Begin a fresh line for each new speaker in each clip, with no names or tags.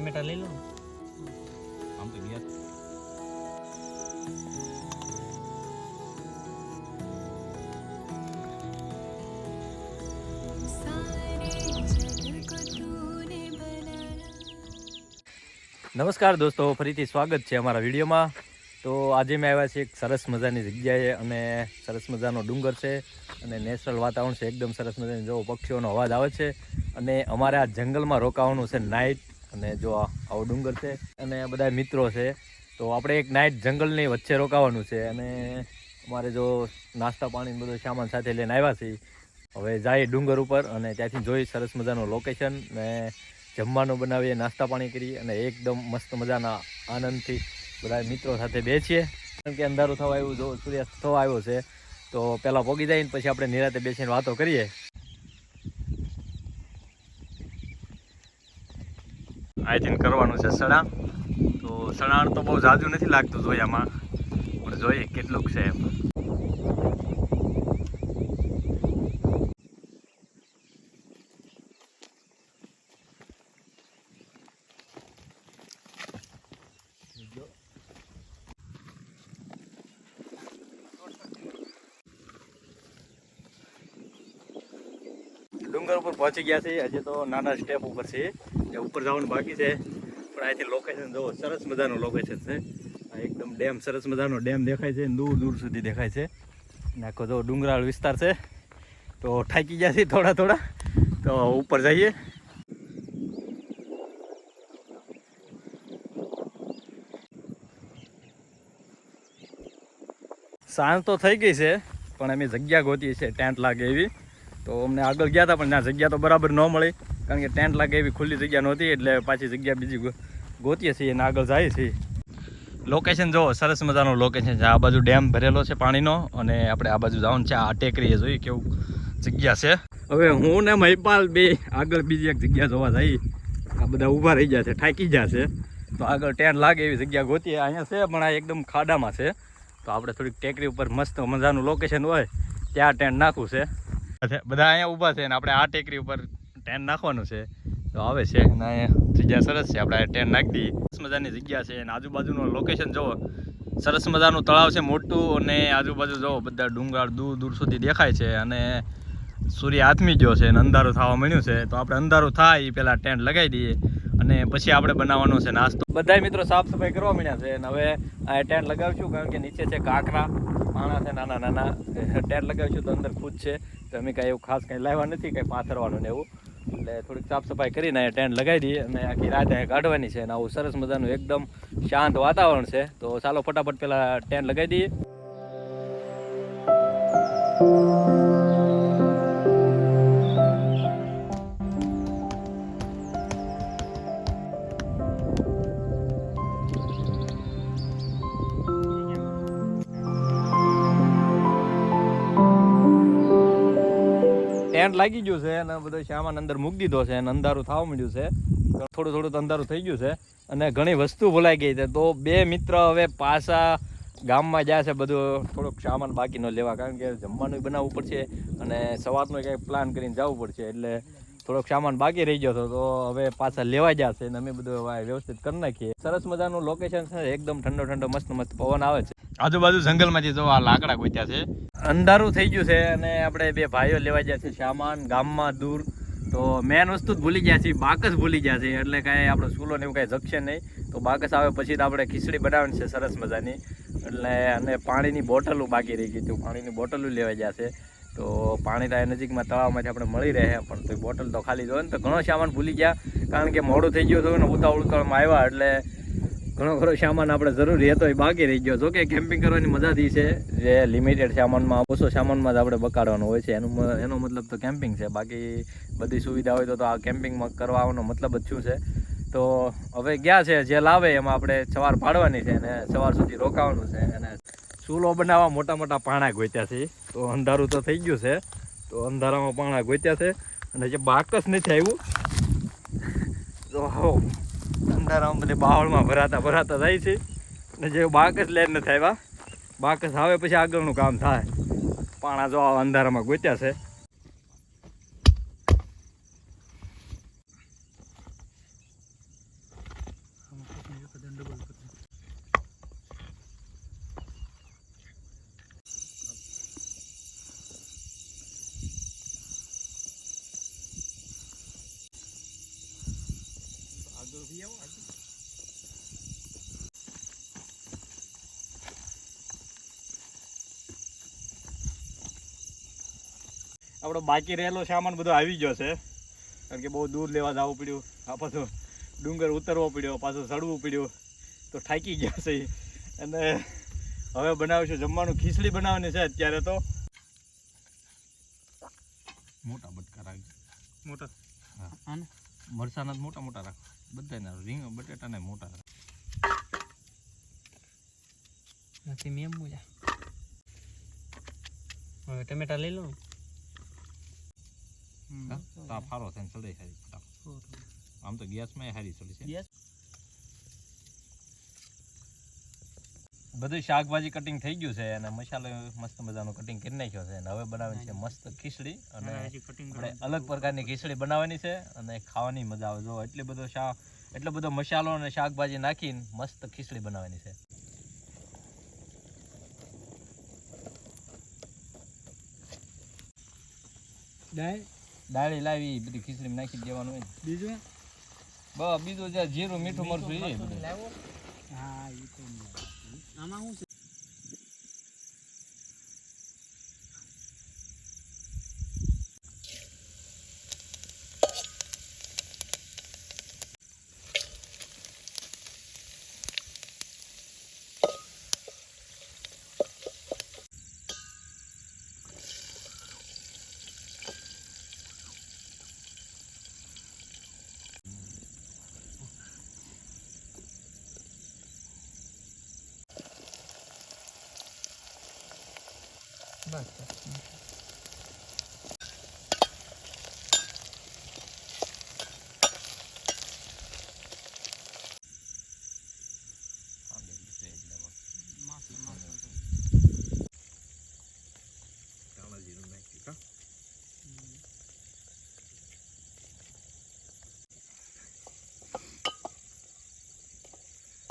ટમેટા લઈ લો
આમ તો ગયા
નમસ્કાર દોસ્તો, ફરીથી સ્વાગત છે અમારા વિડીયોમાં. તો આજે મેં આવ્યા છે એક સરસ મજાની જગ્યાએ અને સરસ મજાનો ડુંગર છે અને નેચરલ વાતાવરણ છે, એકદમ સરસ મજાની. જો પક્ષીઓનો અવાજ આવે છે અને અમારે આ જંગલમાં રોકાવાનું છે નાઇટ. અને જો આવો ડુંગર છે અને બધા મિત્રો છે, તો આપણે એક નાઇટ જંગલની વચ્ચે રોકાવાનું છે. અને અમારે જો નાસ્તા પાણી બધો સામાન સાથે લઈને આવ્યા છીએ. હવે જાય ડુંગર ઉપર અને ત્યાંથી જોઈ સરસ મજાનું લોકેશન ને જમવાનું બનાવીએ, નાસ્તા પાણી કરી અને એકદમ મસ્ત મજાના આનંદથી બધા મિત્રો સાથે બેસીએ. કારણ કે અંધારું થવા આવ્યું, જો સૂર્યાસ્ત થવા આવ્યો છે, તો પહેલાં પોગી જાય ને પછી આપણે નિરાતે બેસીને વાતો કરીએ. આઈ કરવાનું છે સડાણ. તો સડાણ તો બહુ ઝાઝું નથી લાગતું જોયામાં, પણ જોઈએ કેટલુંક છે એમ. ડુંગર ઉપર પહોંચી ગયા છે. હજી તો નાના સ્ટેપ ઉપર છે, એ ઉપર જવાનું બાકી છે. પણ અહીંથી લોકેશન જુઓ, સરસ મજાનું લોકેશન છે. એકદમ ડેમ, સરસ મજાનો ડેમ દેખાય છે, દૂર દૂર સુધી દેખાય છે. આખો જો ડુંગરાળ વિસ્તાર છે. તો થાકી ગયા છે થોડા થોડા, તો ઉપર જઈએ. સાંજ તો થઈ ગઈ છે, પણ અમે જગ્યા ગોતીએ છીએ ટેન્ટ લાગે એવી. તો અમને આગળ ગયા હતા પણ ત્યાં જગ્યા તો બરાબર ન મળી, કારણ કે ટેન્ટ લાગે એવી ખુલ્લી જગ્યા નહોતી. એટલે પાછી જગ્યા બીજી ગોતીએ છીએ અને આગળ જઈએ છીએ. લોકેશન જુઓ, સરસ મજાનું લોકેશન છે. આ બાજુ ડેમ ભરેલો છે પાણીનો, અને આપણે આ બાજુ જવાનું છે. આ ટેકરીએ જોઈએ કેવું જગ્યા છે. હવે હું ને મહિપાલ બે આગળ બીજી એક જગ્યા જોવા જઈએ. આ બધા ઊભા રહી ગયા છે, થાકી ગયા છે. તો આગળ ટેન્ટ લાગે એવી જગ્યા ગોતીએ. અહીંયા છે પણ આ એકદમ ખાડામાં છે. તો આપણે થોડીક ટેકરી ઉપર મસ્ત મજાનું લોકેશન હોય ત્યાં ટેન્ટ નાખવું છે. બધા અહીંયા ઊભા છે ને આપણે આ ટેકરી ઉપર ટેન્ટ નાખવાનું છે. તો આવે છે અને અહીંયા જગ્યા સરસ છે, આપણે ટેન્ટ નાખી દઈએ. સરસ મજાની જગ્યા છે અને આજુબાજુનું લોકેશન જુઓ, સરસ મજાનું તળાવ છે મોટું, અને આજુબાજુ જુઓ બધા ડુંગર દૂર દૂર સુધી દેખાય છે. અને સૂર્ય આથમી ગયો છે અને અંધારું થવા મળ્યું છે. તો આપણે અંધારું થાય એ પહેલાં ટેન્ટ લગાવી દઈએ અને પછી આપણે બનાવવાનો છે નાસ્તો. બધા મિત્રો સાફ સફાઈ કરવા મળ્યા છે અને હવે આ ટેન્ટ લગાવીશું, કારણ કે નીચે છે કાંકરા પાણા છે નાના નાના. ટેન્ટ લગાવીશું તો અંદર ખુદ છે, તો અમે કાંઈ એવું ખાસ કંઈ લાવવા નથી, કંઈ પાથરવાનું ને એવું. એટલે થોડીક સાફ સફાઈ કરીને ટેન્ટ લગાવી દઈએ અને આખી રાત કાઢવાની છે. અને આવું સરસ મજાનું એકદમ શાંત વાતાવરણ છે. તો ચાલો ફટાફટ પહેલાં ટેન્ટ લગાવી દઈએ. ટેન્ટ લાગી ગયું છે અને બધો સામાન અંદર મૂકી દીધો છે અને અંધારું થવા મળ્યું છે. થોડું થોડું તો અંધારું થઈ ગયું છે અને ઘણી વસ્તુ ભૂલાઈ ગઈ છે. તો બે મિત્ર હવે પાછા ગામમાં જાય છે. બધું થોડોક સામાન બાકી ન લેવા, કારણ કે જમવાનું બનાવવું પડશે અને સવારનો કંઈક પ્લાન કરીને જવું પડશે. એટલે થોડોક સામાન બાકી રહી ગયો હતો, તો હવે પાછા લેવા જશે અને અમે બધું વ્યવસ્થિત કરી નાખીએ. સરસ મજાનું લોકેશન છે, એકદમ ઠંડો ઠંડો મસ્ત મસ્ત પવન આવે છે. આજુબાજુ જંગલમાંથી જો આ લાકડા ગોત્યા છે. અંધારું થઈ ગયું છે અને આપણે બે ભાઈઓ લેવા ગયા છે સામાન ગામમાં દૂર. તો મેન વસ્તુ જ ભૂલી ગયા છે, બાકસ ભૂલી ગયા છે. એટલે કાંઈ આપણે ચૂલો ને એવું કાંઈ જગશે નહીં. તો બાકસ આવે પછી તો આપણે ખીચડી બનાવવાની છે સરસ મજાની. એટલે અને પાણીની બોટલો બાકી રહી ગઈ, તો પાણીની બોટલો લેવા ગયા છે. તો પાણી ત્યાં નજીકમાં તળાવમાંથી આપણે મળી રહે, પણ તો બોટલ તો ખાલી જોઈએ ને. તો ઘણો સામાન ભૂલી ગયા, કારણ કે મોડું થઈ ગયું હતું ને ઉતાવળમાં આવ્યા. એટલે ઘણો ખરો સામાન આપણે જરૂરી હતો એ બાકી રહી ગયો. જોકે કેમ્પિંગ કરવાની મજાથી છે, જે લિમિટેડ સામાનમાં ઓછો સામાનમાં જ આપણે બકાડવાનું હોય છે. એનો મતલબ તો કેમ્પિંગ છે. બાકી બધી સુવિધા હોય તો આ કેમ્પિંગમાં કરવાનો મતલબ જ શું છે. તો હવે ગયા છે, જે લાવે એમાં આપણે સવાર પાડવાની છે અને સવાર સુધી રોકાવાનું છે. અને ચૂલો બનાવવા મોટા મોટા પાણા ગોત્યા છે. તો અંધારું તો થઈ ગયું છે, તો અંધારામાં પાણા ગોત્યા છે. અને જે બાકસ નથી આવ્યું, તો અંધારામાં બધે બાવળમાં ભરાતા જાય છે. અને જે બાકસ લઈને નથી આવ્યા, બાકસ આવે પછી આગળનું કામ થાય. પાણા જો અંધારામાં ગોત્યા છે. આપણો બાકી રહેલો સામાન બધો આવી ગયો છે, કારણ કે બહુ દૂર લેવા જવું પડ્યું, આ પાછું ડુંગર ઉતરવો પડ્યો, પાછું ચડવું પડ્યું, તો થાકી ગયા છે. અને હવે બનાવીશું જમવાનું. ખીચડી બનાવવાની છે અત્યારે. તો મોટા બટકા રાખજો, મોટા. હા, મરચાના જ મોટા મોટા રાખો, બધાના. રીંગ બટેટાને મોટા રાખો.
નથી મેં બોલ્યા. હવે ટમેટા લઈ લો.
તો આ ફારો થઈને ચડે સારી ફટાફટ. આમ તો ગેસમાં સારી ચડી છે.
બધું શાકભાજી કટિંગ થઈ ગયું છે અને મસાલો મસ્ત મજાનો કટિંગ કરી નાખ્યો છે. અને હવે બનાવવાની છે મસ્ત ખીચડી. અને આપણે અલગ પ્રકારની ખીચડી બનાવવાની છે અને ખાવાની મજા આવે. જો એટલો બધો મસાલો અને શાકભાજી નાખીને મસ્ત ખીચડી બનાવવાની છે. દાળી લાવી બધી ખીચડી નાખી દેવાનું હોય. બીજું જે જીરું મીઠું મરચું એ બધું.
હા, એ તો આમાં શું છે?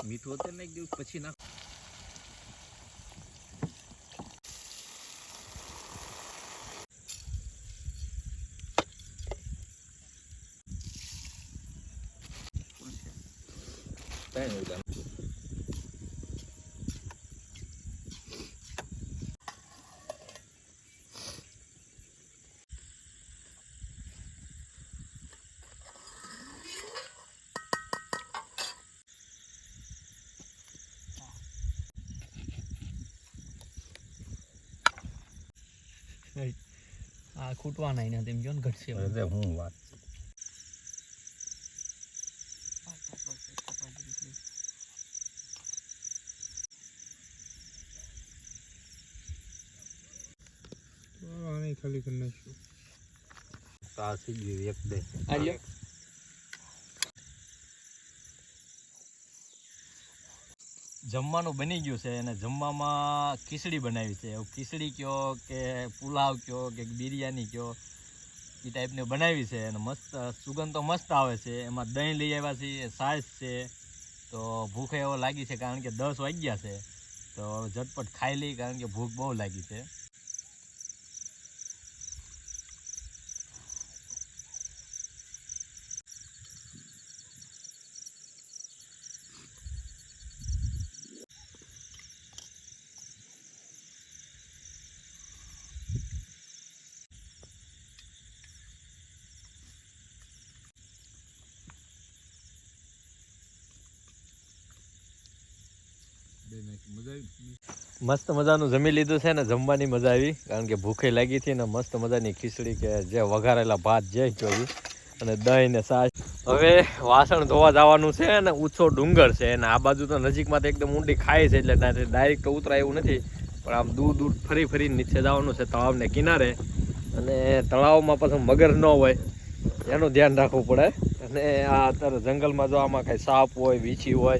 મીઠું અત્યારે નાખી દેવું, પછી નાખ.
આ ખૂટવાના એના તેમ જો ને ઘટશે.
હું વાત
ખાલી કરી નાખ્યું.
સાસી ગયું એક બે.
જમવાનું બની ગયું છે અને જમવામાં ખીચડી બનાવી છે. ખીચડી કયો કે પુલાવ કયો કે બિરયાની કયો, એ ટાઈપની બનાવી છે. અને મસ્ત સુગંધ તો મસ્ત આવે છે. એમાં દહીં લઈ આવ્યા છીએ, છાશ છે. તો ભૂખ એવો લાગી છે, કારણ કે 10 વાગ્યા છે. તો ઝટપટ ખાઈ લઈ, કારણ કે ભૂખ બહુ લાગી છે. મસ્ત મજાનું જમી લીધું છે ને જમવાની મજા આવી, કારણ કે ભૂખે લાગી હતી ને. મસ્ત મજાની ખીચડી કે જે વઘારેલા ભાત જે કહ્યું, અને દહીં ને છાશ. હવે વાસણ ધોવા જવાનું છે અને ઊંચો ડુંગર છે અને આ બાજુ તો નજીકમાં તો એકદમ ઊંડી ખાઈ છે, એટલે ડાયરેક્ટ તો ઉતરાય એવું નથી. પણ આમ દૂર દૂર ફરી ફરી નીચે જવાનું છે તળાવને કિનારે. અને તળાવમાં પાછું મગર ન હોય એનું ધ્યાન રાખવું પડે. અને આ અત્યારે જંગલમાં જો આમાં કાંઈ સાપ હોય, વીછી હોય,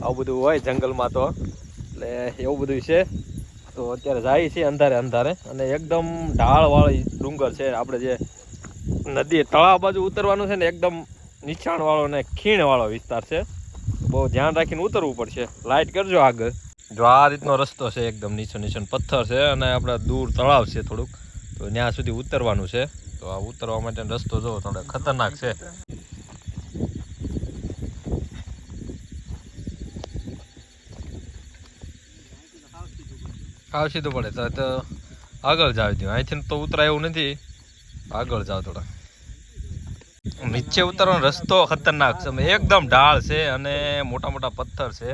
આવું બધું હોય જંગલમાં. તો એટલે એવું બધું છે. તો અત્યારે જાય છે અંધારે અને એકદમ ઢાળવાળી ડુંગર છે. આપણે જે નદી તળાવ બાજુ ઉતરવાનું છે ને, એકદમ નીચાણવાળો ને ખીણવાળો વિસ્તાર છે. બહુ ધ્યાન રાખીને ઉતરવું પડશે. લાઇટ કરજો આગળ. જો આ રીતનો રસ્તો છે, એકદમ નીચે પથ્થર છે અને આપણે દૂર તળાવ છે થોડુંક, તો ત્યાં સુધી ઉતરવાનું છે. તો આ ઉતરવા માટેનો રસ્તો જો થોડો ખતરનાક છે. આવ સીધું પડે તો આગળ જાવ દો. અહીંથી તો ઉતરાય એવું નથી, આગળ જાવ થોડા. નીચે ઉતરવાનો રસ્તો ખતરનાક છે, એકદમ ઢાળ છે અને મોટા મોટા પથ્થર છે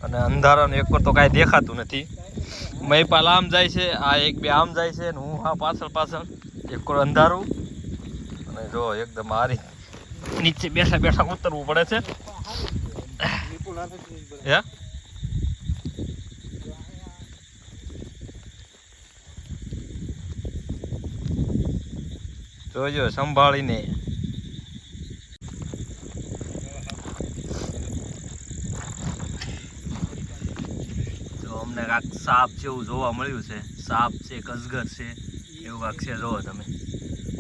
અને અંધારાનું એક તો કાંઈ દેખાતું નથી. મહીપાલ આમ જાય છે, આ એક બે આમ જાય છે, હું આ પાછળ એક અંધારું. અને જો એકદમ આ રીતે નીચે બેઠા બેઠા ઉતરવું પડે છે. હે જોજો સંભાળીને. અમને કાંક સાપ જેવું જોવા મળ્યું છે, સાપ છે કે અજગર છે એવું કાંક છે. જોવો તમે,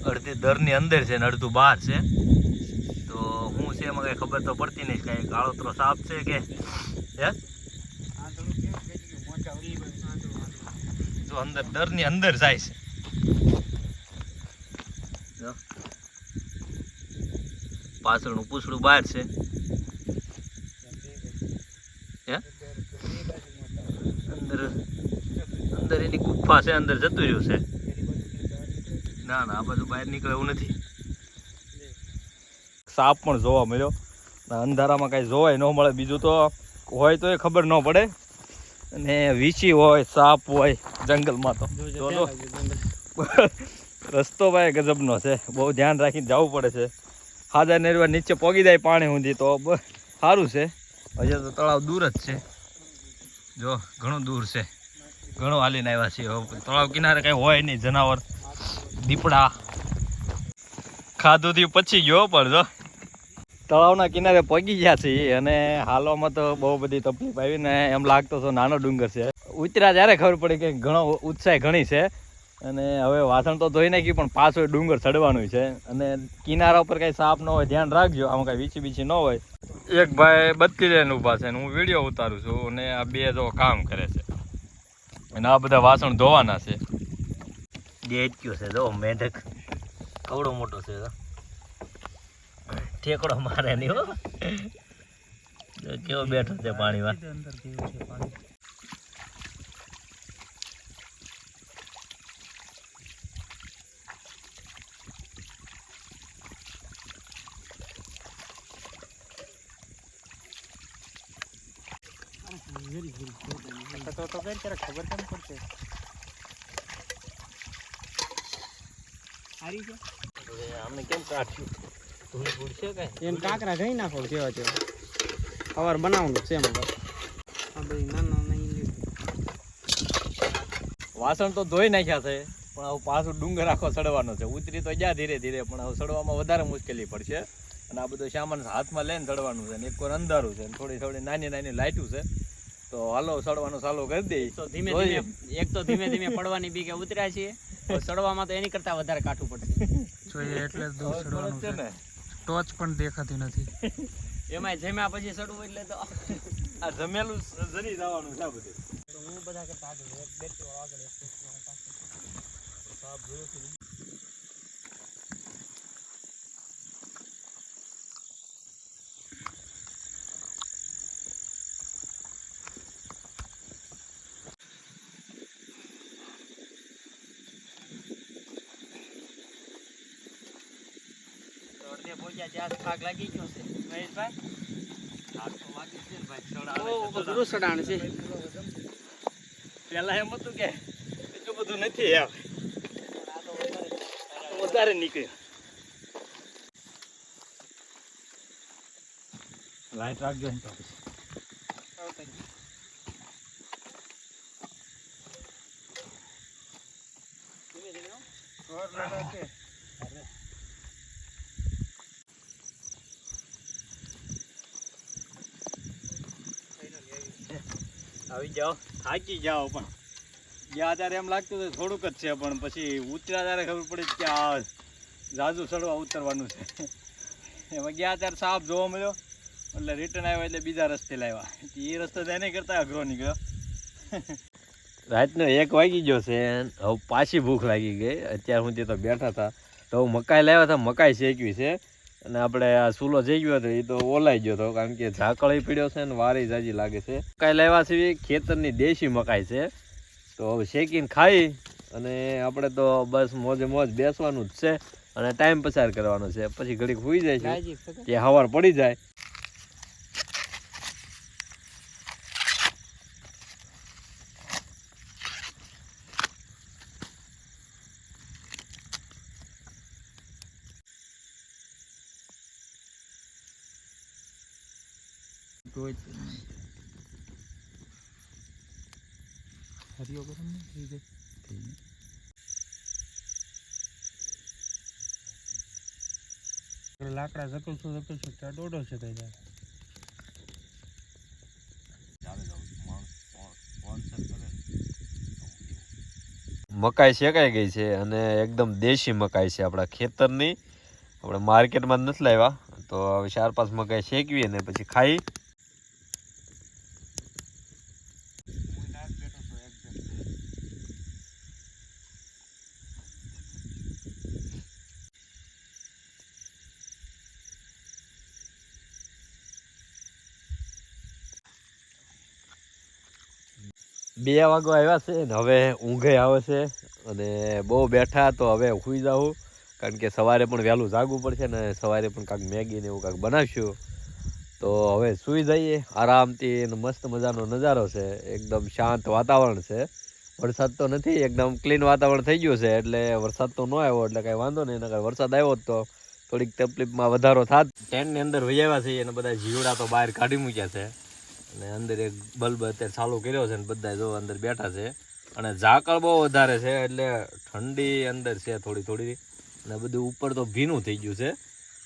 અડધી દરની અંદર છે ને અડધું બહાર છે. તો હું છે એમાં કઈ ખબર તો પડતી નહીં, કઈ કાળોતરો સાપ છે કે હે. જો અંદર દરની અંદર જાય છે. પાછળનું પૂછડું બહાર છે. હે અંદર એની ગુફા છે, અંદર જતું રહ્યું છે. ના આ બધું બહાર નીકળે એવું નથી. સાપ પણ જોવા મળ્યો. અંધારામાં કઈ જોવાય ન મળે, બીજું તો હોય તો એ ખબર ન પડે. અને વીછી હોય, સાપ હોય જંગલમાં તો રસ્તો ભાઈ ગજબનો છે, બહુ ધ્યાન રાખીને જવું પડે છે. હાજર નેરવા નીચે પોગી જાય પાણી સુધી તો સારું છે. હજી તો તળાવ દૂર જ છે, જો ઘણું દૂર છે, ઘણું હાલીને આવ્યા છીએ. તળાવ કિનારે કઈ હોય નહીં, જનાવર દીપડા ખાધુંથી પછી ગયો. પણ જો તળાવના કિનારે પગી ગયા છે અને હાલવામાં તો બહુ બધી તકલીફ આવી ને એમ લાગતો તો નાનો ડુંગર છે. ઉતર્યા ત્યારે ખબર પડી કે ઘણો ઉત્સાહ ઘણી છે. અને હવે વાસણ તો ધોઈ નાખ્યું, પણ પાછો ડુંગર ચડવાનું છે. અને કિનારા ઉપર કઈ સાપ ન હોય, ધ્યાન રાખજો. આમાં કઈ વીછી બીછી ન હોય. એક ભાઈ બત્તી લઈને ઊભા છે ને હું વિડીયો ઉતારું છું, અને આ બે જો કામ કરે છે. અને આ બધા વાસણ ધોવાના છે. દેખ્યો છે જો મેઢક કવડો મોટો છે, ઠેકડો મારે નહીં હો. કેવો બેઠો છે પાણીમાં.
તો કઈ ખબર કેમ પડશે. સારી છે
આમને કેમ કાઢ્યું? ધૂળ ધૂળ છે કઈ
એમ કાંકરા ગઈ નાખો જેવા તેવા. સવાર બનાવવાનું છે એમ.
વાસણ તો ધોઈ નાખ્યા છે, પણ હવે પાછું ડુંગર આખો ચડવાનો છે. ઉતરી તો જ્યાં ધીરે ધીરે, પણ હવે ચડવામાં વધારે મુશ્કેલી પડશે. અને આ બધું સામાન હાથમાં લઈને ચડવાનું છે. ને એક અંધારું છે, થોડી થોડી નાની નાની લાઈટું છે. તો હાલો ચડવાનું ચાલુ કરી દઈ.
તો ધીમે ધીમે એક તો ધીમે ધીમે પડવાની બીકે ઉતર્યા છીએ. ચડવામાં તો એની કરતા વધારે કાઠું પડશે. જોઈએ એટલે દૂર ચડવાનું છે ને, ટોચ પણ દેખાતી નથી. એમાં જમ્યા પછી ચડવું એટલે તો
આ જમેલું જરી જવાનું છે બધું.
તો હું બધા કરતા આગળ એક બેટરી વાળો આગળ એક પાછળ સાપ જોયો છે. ત્યાં થાક લાગી ગયો છે મહેશભાઈ.
થાક તો લાગી છે ને ભાઈ.
બધું સડાણ છે.
પેલા એમ હતું કે એટલું બધું નથી યાર, વધારે નીકળ્યું. લાઈટ રાખજો ને તો આવી જાઓ, થાકી જાઓ. પણ ગયા ત્યારે એમ લાગતું હતું થોડુંક જ છે, પણ પછી ઉતર્યા ત્યારે ખબર પડી કે આ જાજુ ચડવા ઉતરવાનું છે. એમાં ગયા ત્યારે સાપ જોવા મળ્યો, એટલે રિટર્ન આવ્યા એટલે બીજા રસ્તે લાવ્યા. એ રસ્તે એને કરતા અઘરો નીકળ્યો. રાતનો 1 વાગી ગયો છે, હવે પાછી ભૂખ લાગી ગઈ. અત્યાર સુધી તો બેઠા હતા, તો મકાઈ લાવ્યા હતા, મકાઈ શેકવી છે. અને આપણે આ ચૂલો જઈ ગયો હતો એ તો ઓલાઈ ગયો હતો, કારણ કે ઝાકળી પીડ્યો છે ને વારી જાજી લાગે છે. મકાઈ લાવ્યા છે, ખેતરની દેશી મકાઈ છે, તો હવે શેકીને ખાઈ અને આપણે તો બસ મોજે મોજ બેસવાનું જ છે અને ટાઈમ પસાર કરવાનો છે. પછી ઘડીક સુઈ જાય છે કે સવાર પડી જાય.
લાકડા જકલશું ત્યાં દોડો છે થઈ જાય.
મકાઈ શેકાઈ ગઈ છે અને એકદમ દેશી મકાઈ છે, આપણા ખેતરની, આપણે માર્કેટમાં જ નથી લાવ્યા. તો હવે 4-5 મકાઈ શેકવી અને પછી ખાઈ. બે વાગવા આવ્યા છે ને હવે ઊંઘે આવે છે અને બહુ બેઠા તો હવે સૂઈ જાઉં, કારણ કે સવારે પણ વહેલું જાગવું પડશે ને સવારે પણ કાંઈક મેગી ને એવું કાંઈક બનાવશું. તો હવે સૂઈ જઈએ આરામથી. મસ્ત મજાનો નજારો છે, એકદમ શાંત વાતાવરણ છે. વરસાદ તો નથી, એકદમ ક્લીન વાતાવરણ થઈ ગયું છે. એટલે વરસાદ તો ન આવ્યો એટલે કાંઈ વાંધો નહીં. નકર વરસાદ આવ્યો તો થોડીક તકલીફમાં વધારો થાત. ટેન્ટની અંદર વહી આવ્યા છીએ અને બધા જીવડા તો બહાર કાઢી મૂક્યા છે અને અંદર એક બલ્બ અત્યારે ચાલુ કર્યો છે ને બધા જો અંદર બેઠા છે. અને ઝાકળ બહુ વધારે છે એટલે ઠંડી અંદર છે થોડી થોડી. અને બધું ઉપર તો ભીનું થઈ ગયું છે.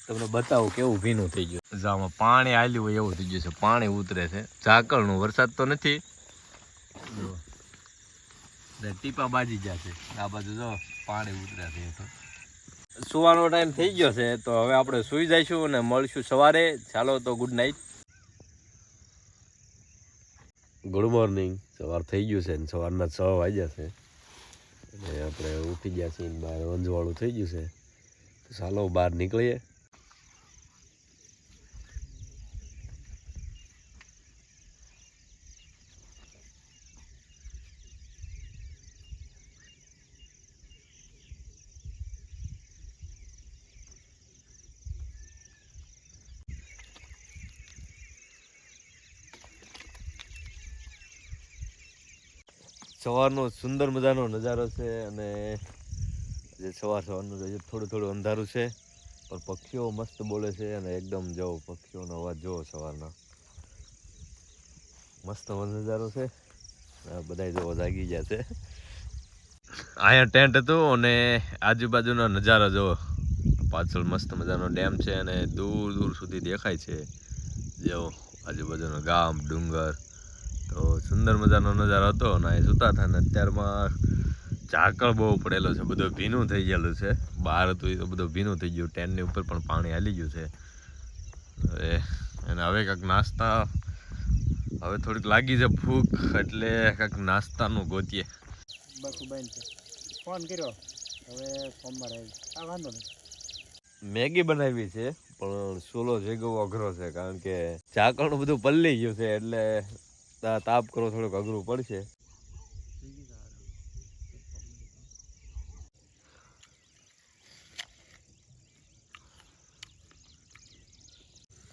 તમને બતાવું કેવું ભીનું થઈ ગયું. જામાં પાણી આલ્યું હોય એવું થઈ ગયું છે, પાણી ઉતરે છે ઝાકળનું. વરસાદ તો નથી, ટીપા બાજી ગયા છે. આ બાજુ જો પાણી ઉતરે છે. સુવાનો ટાઈમ થઈ ગયો છે તો હવે આપણે સુઈ જઈશું અને મળશું સવારે. ચાલો તો ગુડ નાઇટ. Good morning. સવાર થઈ ગયું છે ને સવારના 6 વાગ્યા છે અને આપણે ઉઠી ગયા છીએ. બહાર અંજવાળું થઈ ગયું છે તો ચાલો બહાર નીકળીએ. સવારનો સુંદર મજાનો નજારો છે અને જે સવારનું થોડું થોડું અંધારું છે પણ પક્ષીઓ મસ્ત બોલે છે અને એકદમ જો પક્ષીઓનો અવાજ જો સવારના મસ્ત નજારો છે. બધા જો જાગી ગયા છે. અહીંયા ટેન્ટ હતું અને આજુબાજુનો નજારો જો પાછળ મસ્ત મજાનો ડેમ છે અને દૂર દૂર સુધી દેખાય છે જો આજુબાજુનો ગામ ડુંગર. તો સુંદર મજાનો નજારો હતો અને અહીં સૂતા હતા ને અત્યારમાં ઝાકળ બહુ પડેલો છે, બધું ભીનું થઈ ગયેલું છે. બહાર હતું એ તો બધું ભીનું થઈ ગયું. ટેન્ટની ઉપર પણ પાણી હાલી ગયું છે. હવે કાંઈક નાસ્તા, હવે થોડીક લાગી છે ભૂખ એટલે કાંઈક નાસ્તાનું ગોતીએ.
ફોન કર્યો હવે સોમવારે આ વાંધો નહીં.
મેગી બનાવી છે પણ સોલો જેગો અઘરો છે, કારણ કે ઝાકળનું બધું પલળી ગયું છે એટલે તાપ કરો થોડુંક અઘરું પડશે.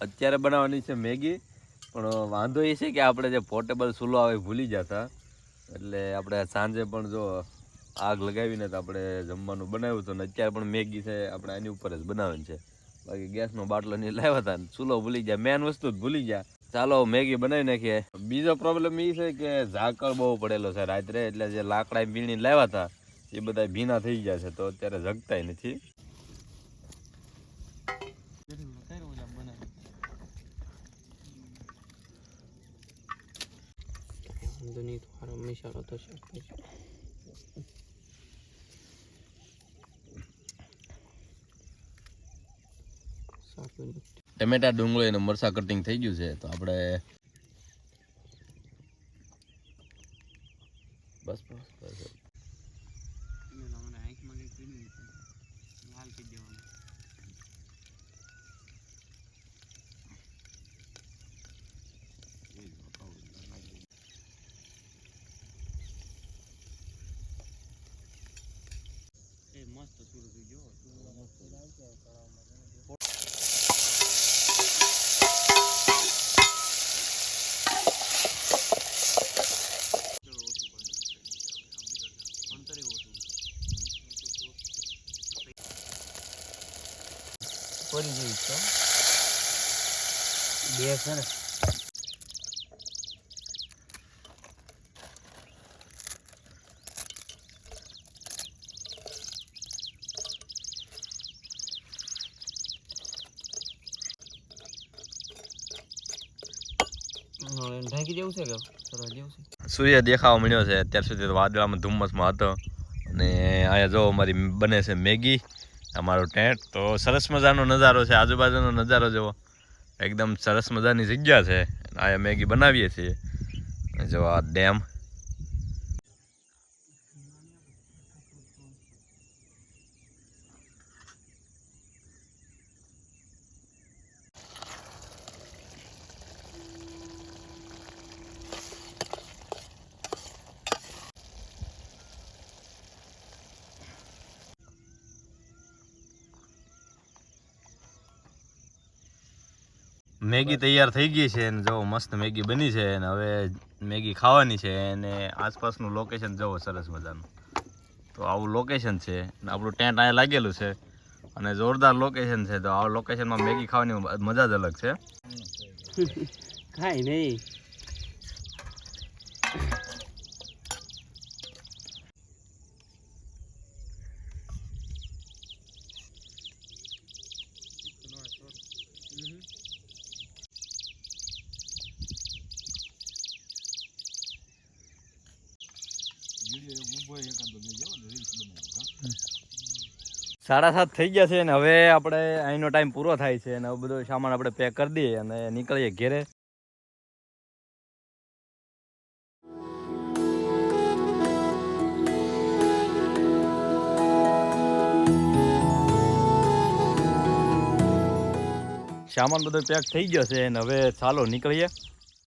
અત્યારે બનાવવાની છે મેગી, પણ વાંધો એ છે કે આપણે જે પોર્ટેબલ ચૂલો આવે ભૂલી જતા એટલે આપણે સાંજે પણ જો આગ લગાવીને તો આપણે જમવાનું બનાવ્યું હતું ને અત્યારે પણ મેગી છે આપણે આની ઉપર જ બનાવવાની છે. બાકી ગેસનો બાટલો નહીં લાવ્યા હતા ને ચૂલો ભૂલી ગયા, મેન વસ્તુ જ ભૂલી ગયા. ચાલો મેગી બનાવી નાખીએ. બીજો પ્રોબ્લેમ એ છે કે ઝાકળ બહુ પડેલો છે રાત્રે, એટલે જે લાકડા પીણી લાવ્યા હતા એ બધા ભીના થઈ ગયા છે તો અત્યારે જગતાય નથી. ટમેટા ડુંગળી અને મરચાં કટિંગ થઈ ગયું છે તો આપણે બસ
કોરી જેવી છે બે સરસ ઢાંકી દેવું છે કે સરવા દેવું છે
સૂર્ય દેખાવા મળ્યો છે અત્યાર સુધી તો વાદળામાં ધુમ્મસમાં હતો અને અહીંયા જો અમારી બને છે મેગી અમારો ટેન્ટ તો સરસ મજાનો નજારો છે આજુબાજુનો નજારો જુઓ એકદમ સરસ મજાની જગ્યા છે અહીંયા મેગી બનાવીએ છીએ જો આ ડેમ મેગી તૈયાર થઈ ગઈ છે અને જો મસ્ત મેગી બની છે અને હવે મેગી ખાવાની છે અને આસપાસનું લોકેશન જુઓ સરસ મજાનું તો આવું લોકેશન છે અને આપણું ટેન્ટ અહીંયા લાગેલું છે અને જોરદાર લોકેશન છે તો આ લોકેશનમાં મેગી ખાવાની મજા જ અલગ છે
ખાય નહીં
સાડા 7 થઈ ગયા છે અને હવે આપણે અહીંનો ટાઈમ પૂરો થાય છે અને હવે બધો સામાન આપણે પેક કરી દઈએ અને નીકળીએ ઘેરે સામાન બધો પેક થઈ ગયો છે અને હવે ચાલો નીકળીએ